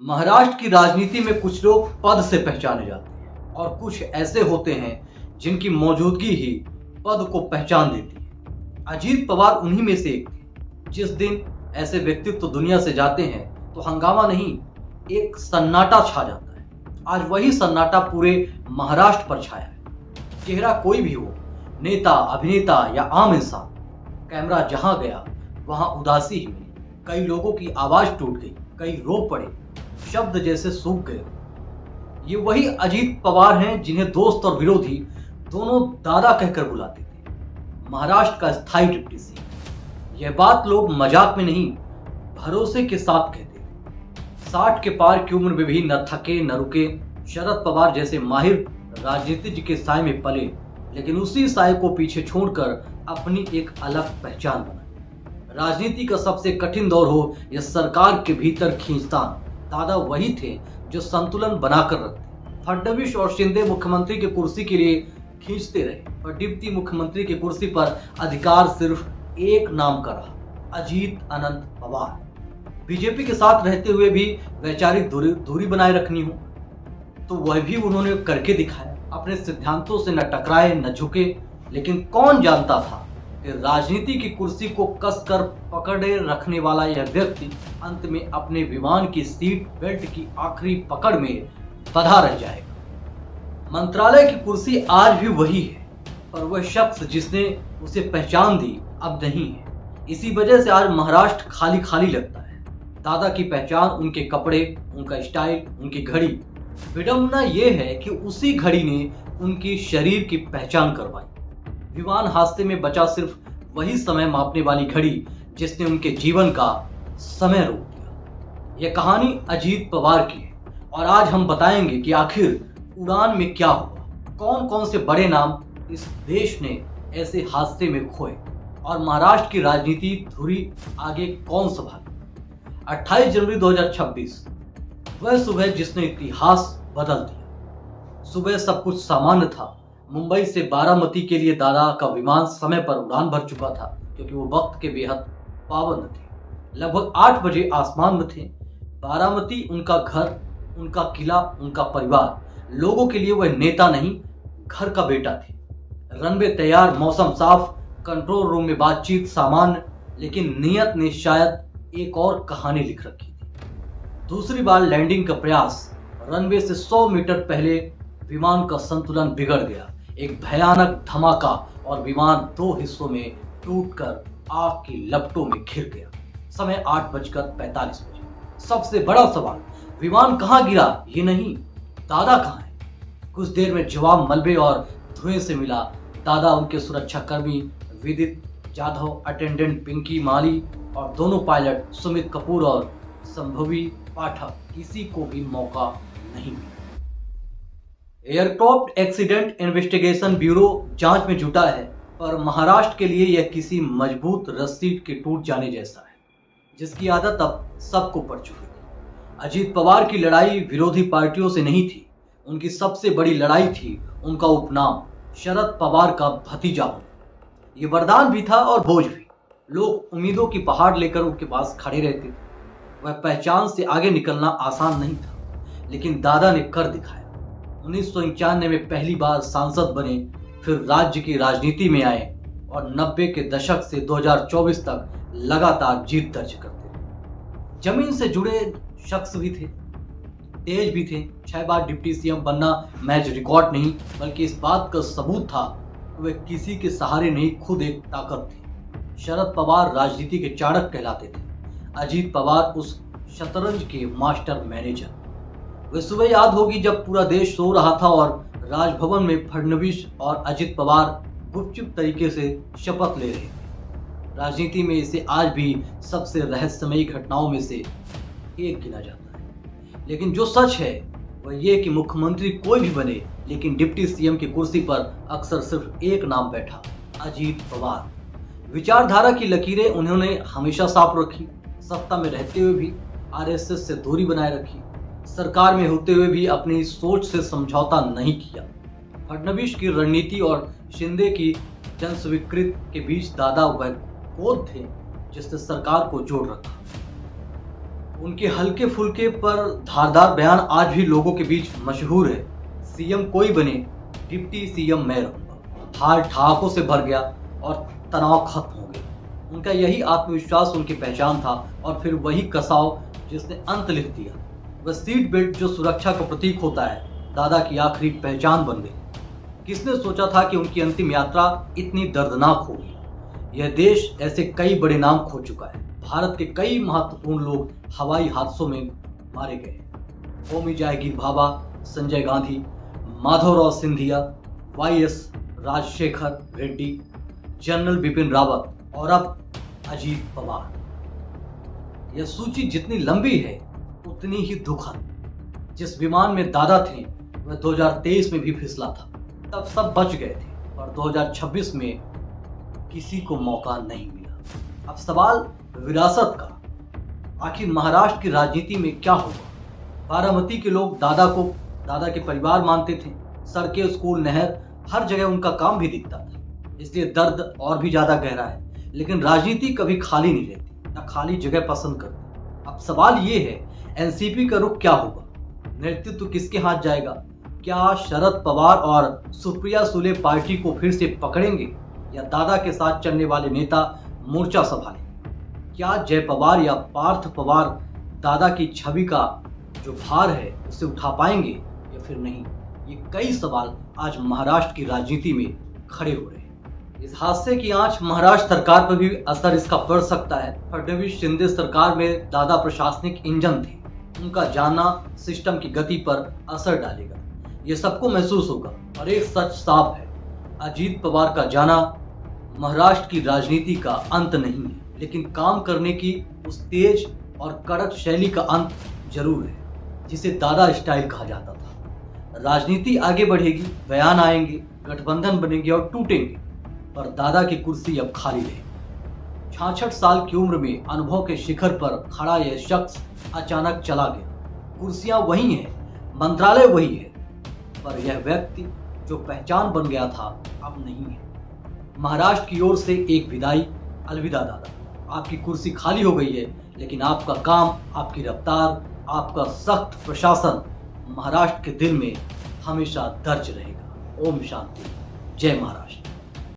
महाराष्ट्र की राजनीति में कुछ लोग पद से पहचाने जाते हैं और कुछ ऐसे होते हैं जिनकी मौजूदगी ही पद को पहचान देती है। अजीत पवार उन्हीं में से एक थे। जिस दिन ऐसे व्यक्तित्व तो दुनिया से जाते हैं तो हंगामा नहीं, एक सन्नाटा छा जाता है। आज वही सन्नाटा पूरे महाराष्ट्र पर छाया है। चेहरा कोई भी हो, नेता, अभिनेता या आम इंसान, कैमरा जहां गया वहां उदासी ही मिली। कई लोगों की आवाज टूट गई, कई रो पड़े, शब्द जैसे सूख गए। ये वही अजीत पवार हैं जिन्हें दोस्त और विरोधी दोनों दादा कहकर बुलाते थे। महाराष्ट्र का स्थायी डिप्टी सीएम। यह बात लोग मजाक में नहीं, भरोसे के साथ कहते थे। 60 के पार की उम्र में भी न थके न रुके। शरद पवार जैसे माहिर राजनीतिज्ञ के साए में पले, लेकिन उसी साए को पीछे छोड़कर अपनी एक अलग पहचान बनाई। राजनीति का सबसे कठिन दौर हो या सरकार के भीतर खींचतान, दादा वही थे जो संतुलन बनाकर रखते। फडणवीस और शिंदे मुख्यमंत्री की कुर्सी के लिए खींचते रहे, पर डिप्टी मुख्यमंत्री की कुर्सी पर अधिकार सिर्फ एक नाम का रहा, अजीत अनंत पवार। बीजेपी के साथ रहते हुए भी वैचारिक दूरी बनाए रखनी हो तो वह भी उन्होंने करके दिखाया। अपने सिद्धांतों से न टकराए न झुके। लेकिन कौन जानता था कि राजनीति की कुर्सी को कसकर पकड़े रखने वाला यह व्यक्ति अंत में अपने विमान की सीट बेल्ट की आखिरी पकड़ में बंधा रह जाएगा। मंत्रालय की कुर्सी आज भी वही है, पर वह शख्स जिसने उसे पहचान दी अब नहीं है। इसी वजह से आज महाराष्ट्र खाली खाली लगता है। दादा की पहचान उनके कपड़े, उनका स्टाइल, उनकी घड़ी। विडंबना यह है कि उसी घड़ी ने उनकी शरीर की पहचान करवाई। विमान हादसे में बचा सिर्फ वही समय मापने वाली घड़ी जिसने उनके जीवन का समय रोक दिया। यह कहानी अजीत पवार की है और आज हम बताएंगे कि आखिर उड़ान में क्या हुआ, कौन कौन से बड़े नाम इस देश ने ऐसे हादसे में खोए और महाराष्ट्र की राजनीति धुरी आगे कौन संभाली। 28 जनवरी 2026 वह सुबह जिसने इतिहास बदल दिया। सुबह सब कुछ सामान्य था। मुंबई से बारामती के लिए दादा का विमान समय पर उड़ान भर चुका था, क्योंकि वो वक्त के बेहद पाबंद थे। लगभग 8 बजे आसमान में थे। बारामती उनका घर, उनका किला, उनका परिवार। लोगों के लिए वह नेता नहीं, घर का बेटा थे। रनवे तैयार, मौसम साफ, कंट्रोल रूम में बातचीत सामान्य, लेकिन नियत ने शायद एक और कहानी लिख रखी थी। दूसरी बार लैंडिंग का प्रयास। रनवे से 100 मीटर पहले विमान का संतुलन बिगड़ गया। एक भयानक धमाका और विमान 2 हिस्सों में टूटकर आग की लपटों में घिर गया। समय 8:45 बजे। सबसे बड़ा सवाल, विमान कहां गिरा ये नहीं, दादा कहां है। कुछ देर में जवाब मलबे और धुएं से मिला। दादा, उनके सुरक्षाकर्मी विदित जाधव, अटेंडेंट पिंकी माली और दोनों पायलट सुमित कपूर और संभवी पाठक, किसी को भी मौका नहीं मिला। एयरक्राफ्ट एक्सीडेंट इन्वेस्टिगेशन ब्यूरो जांच में जुटा है, पर महाराष्ट्र के लिए यह किसी मजबूत रस्सी के टूट जाने जैसा है, जिसकी आदत अब सबको पड़ चुकी थी। अजीत पवार की लड़ाई विरोधी पार्टियों से नहीं थी। उनकी सबसे बड़ी लड़ाई थी उनका उपनाम, शरद पवार का भतीजा होना। ये वरदान भी था और बोझ भी। लोग उम्मीदों की पहाड़ लेकर उनके पास खड़े रहते थे। वह पहचान से आगे निकलना आसान नहीं था, लेकिन दादा ने कर दिखाया। 1991 में पहली बार सांसद बने, फिर राज्य की राजनीति में आए और 90 के दशक से 2024 तक लगातार जीत दर्ज करते रहे। जमीन से जुड़े शख्स भी थे, तेज भी थे। 6 बार डिप्टी सीएम बनना महज रिकॉर्ड नहीं, बल्कि इस बात का सबूत था कि वे किसी के सहारे नहीं, खुद एक ताकत थे। शरद पवार राजनीति के चाणक्य कहलाते थे, अजीत पवार उस शतरंज के मास्टर मैनेजर। वे सुबह याद होगी जब पूरा देश सो रहा था और राजभवन में फडणवीस और अजित पवार गुपचुप तरीके से शपथ ले रहे थे। राजनीति में इसे आज भी सबसे रहस्यमयी घटनाओं में से एक गिना जाता है। लेकिन जो सच है वह ये कि मुख्यमंत्री कोई भी बने, लेकिन डिप्टी सीएम की कुर्सी पर अक्सर सिर्फ एक नाम बैठा, अजीत पवार। विचारधारा की लकीरें उन्होंने हमेशा साफ रखी। सत्ता में रहते हुए भी आरएसएस से दूरी बनाए रखी। सरकार में होते हुए भी अपनी सोच से समझौता नहीं किया। फडणवीस की रणनीति और शिंदे की जनस्वीकृति के बीच दादा वह कोद थे जिसने सरकार को जोड़ रखा। उनके हल्के फुल्के पर धारदार बयान आज भी लोगों के बीच मशहूर है। सीएम कोई बने, डिप्टी सीएम मैं रहूंगा। हाल ठहाकों से भर गया और तनाव खत्म हो गया। उनका यही आत्मविश्वास उनकी पहचान था और फिर वही कसाव जिसने अंत लिख दिया। वह सीट बेल्ट जो सुरक्षा का प्रतीक होता है, दादा की आखिरी पहचान बन गई। किसने सोचा था कि उनकी अंतिम यात्रा इतनी दर्दनाक होगी। यह देश ऐसे कई बड़े नाम खो चुका है। भारत के कई महत्वपूर्ण लोग हवाई हादसों में मारे गए। होमी जहांगीर भाभा, संजय गांधी, माधवराव सिंधिया, वाईएस राजशेखर रेड्डी, जनरल बिपिन रावत और अब अजीत पवार। यह सूची जितनी लंबी है उतनी ही दुखद। जिस विमान में दादा थे वह 2023 में भी फिसला था। तब सब बच गए थे और 2026 में किसी को मौका नहीं मिला। अब सवाल विरासत का। आखिर महाराष्ट्र की राजनीति में क्या होगा। बारामती के लोग दादा के परिवार मानते थे। सड़कें, स्कूल, नहर, हर जगह उनका काम भी दिखता था। इसलिए दर्द और भी ज्यादा गहरा है। लेकिन राजनीति कभी खाली नहीं रहती, ना खाली जगह पसंद करती। अब सवाल ये है, एनसीपी का रुख क्या होगा। नेतृत्व किसके हाथ जाएगा। क्या शरद पवार और सुप्रिया सुले पार्टी को फिर से पकड़ेंगे या दादा के साथ चलने वाले नेता मोर्चा संभालेंगे। क्या जय पवार या पार्थ पवार दादा की छवि का जो भार है उसे उठा पाएंगे या फिर नहीं। ये कई सवाल आज महाराष्ट्र की राजनीति में खड़े हो रहे हैं। इस हादसे की आंच महाराष्ट्र सरकार पर भी असर इसका पड़ सकता है। फडणवीस शिंदे सरकार में दादा प्रशासनिक इंजन थे। उनका जाना सिस्टम की गति पर असर डालेगा, ये सबको महसूस होगा। और एक सच साफ है, अजीत पवार का जाना महाराष्ट्र की राजनीति का अंत नहीं है, लेकिन काम करने की उस तेज और कड़क शैली का अंत जरूर है जिसे दादा स्टाइल कहा जाता था। राजनीति आगे बढ़ेगी, बयान आएंगे, गठबंधन बनेंगे और टूटेंगे, पर दादा की कुर्सी अब खाली रहेगी। 66 साल की उम्र में अनुभव के शिखर पर खड़ा यह शख्स अचानक चला गया। कुर्सियां वही हैं, मंत्रालय वही है, पर यह व्यक्ति जो पहचान बन गया था अब नहीं है। महाराष्ट्र की ओर से एक विदाई। अलविदा दादा। आपकी कुर्सी खाली हो गई है, लेकिन आपका काम, आपकी रफ्तार, आपका सख्त प्रशासन महाराष्ट्र के दिल में हमेशा दर्ज रहेगा। ओम शांति। जय महाराष्ट्र।